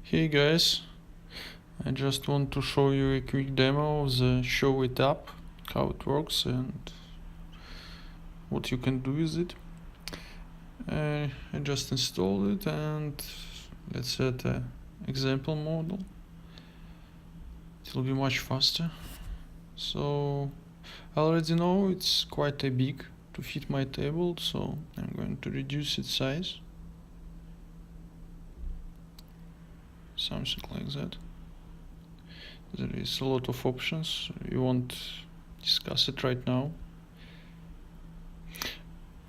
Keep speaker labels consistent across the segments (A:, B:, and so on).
A: Hey guys, I just want to show you a quick demo of the Show It app, how it works and what you can do with it. I just installed it and let's set an example model. It will be much faster. So I already know it's quite a big to fit my table, so I'm going to reduce its size. Something like that. There is a lot of options. We won't discuss it right now.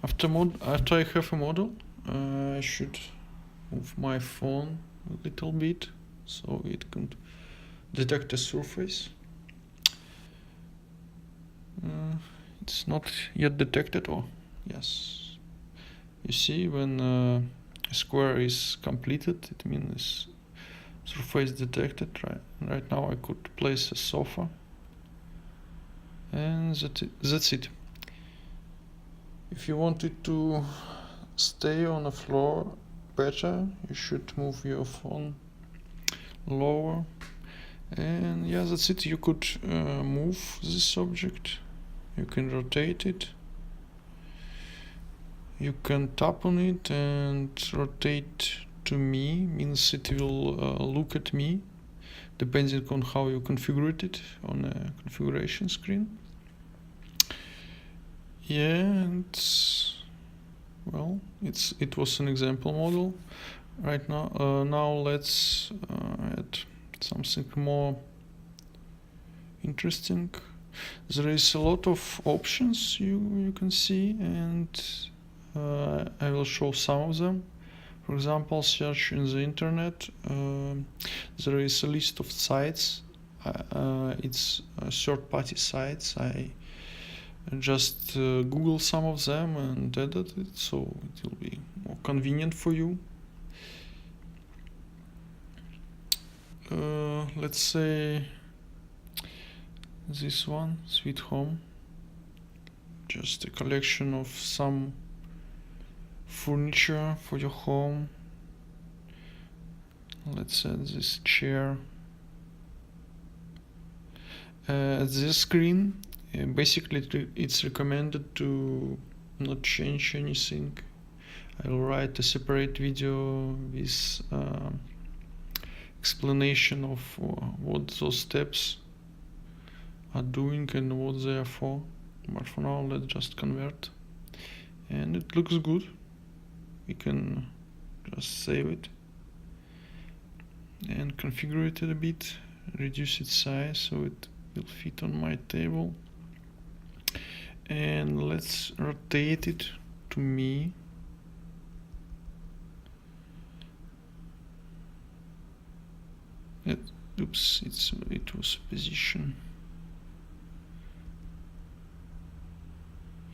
A: After I have a model, I should move my phone a little bit so it can detect a surface. It's not yet detected. Oh, yes. You see, when a square is completed, it means surface detected. Right now I could place a sofa, and that's it. If you want it to stay on the floor better, you should move your phone lower. And yeah, that's it. You could move this object, you can rotate it, you can tap on it and rotate to me, means it will look at me, depending on how you configured it on a configuration screen. Yeah, and well, it was an example model. Right now, now let's add something more interesting. There is a lot of options you can see, and I will show some of them. For example, search in the internet. There is a list of sites. It's third-party sites. I just Google some of them and edit it, so it will be more convenient for you. Let's say this one, Sweet Home, just a collection of some furniture for your home. Let's add this chair. This screen, basically it's recommended to not change anything. I will write a separate video with explanation of what those steps are doing and what they are for. But for now, let's just convert. And it looks good. We can just save it and configure it a bit, reduce its size so it will fit on my table. And let's rotate it to me. Oops, it was position.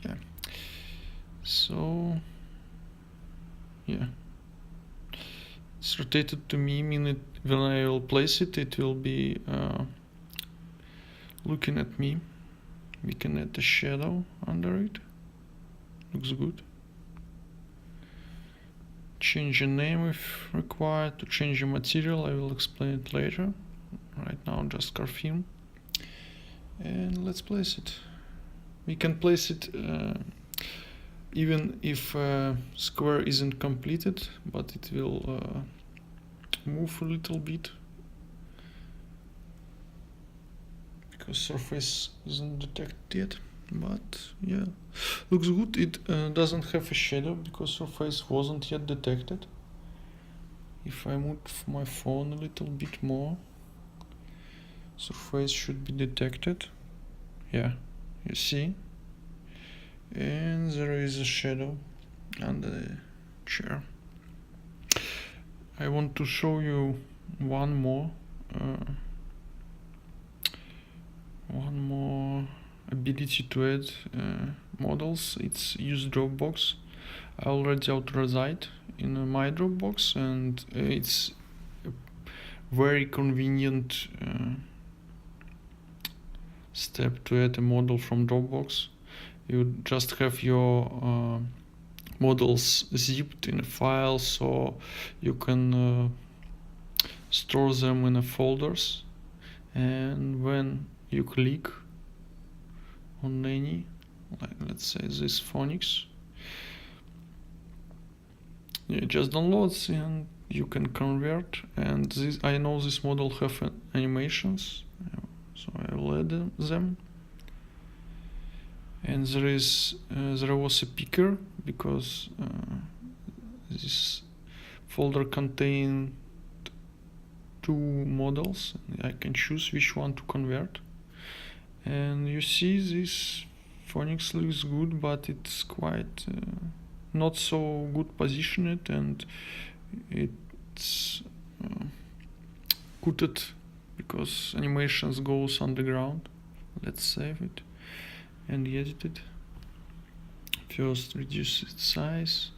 A: Yeah. So yeah, it's rotated to me, meaning when I will place it, it will be looking at me. We can add a shadow under it. Looks good. Change the name if required. To change the material, I will explain it later. Right now, just Carfilm. And let's place it. We can place it even if square isn't completed, but it will move a little bit because surface isn't detected yet. But yeah, looks good. It doesn't have a shadow because surface wasn't yet detected. If I move my phone a little bit more, surface should be detected. Yeah, you see. And there is a shadow under the chair. I want to show you one more ability to add models. It's use Dropbox. I already authorized it in my Dropbox, and it's a very convenient step to add a model from Dropbox. You just have your models zipped in a file, so you can store them in a folders, and when you click on any, like let's say this phonics, it just downloads and you can convert. And this, I know this model have animations, so I will add them. And there was a picker because this folder contained two models. I can choose which one to convert. And you see this phonics looks good, but it's quite not so good positioned, and it's cutted because animations goes underground. Let's save it and edit it. First reduce its size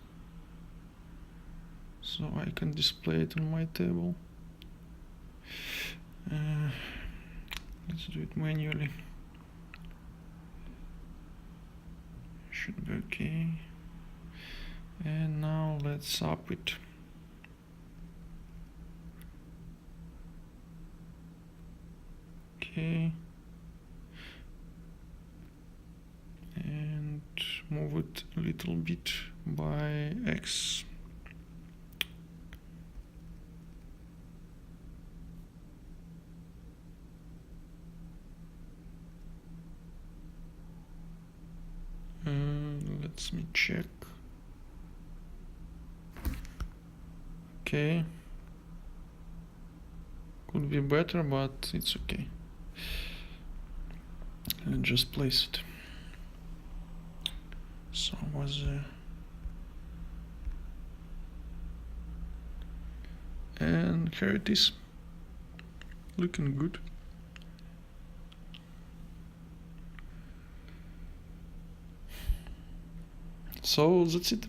A: so I can display it on my table. Let's do it manually. Should be okay. And now let's up it. Okay. And move it a little bit by X. Let me check. Okay. Could be better, but it's okay. And just place it. So was and here it is, looking good. So that's it.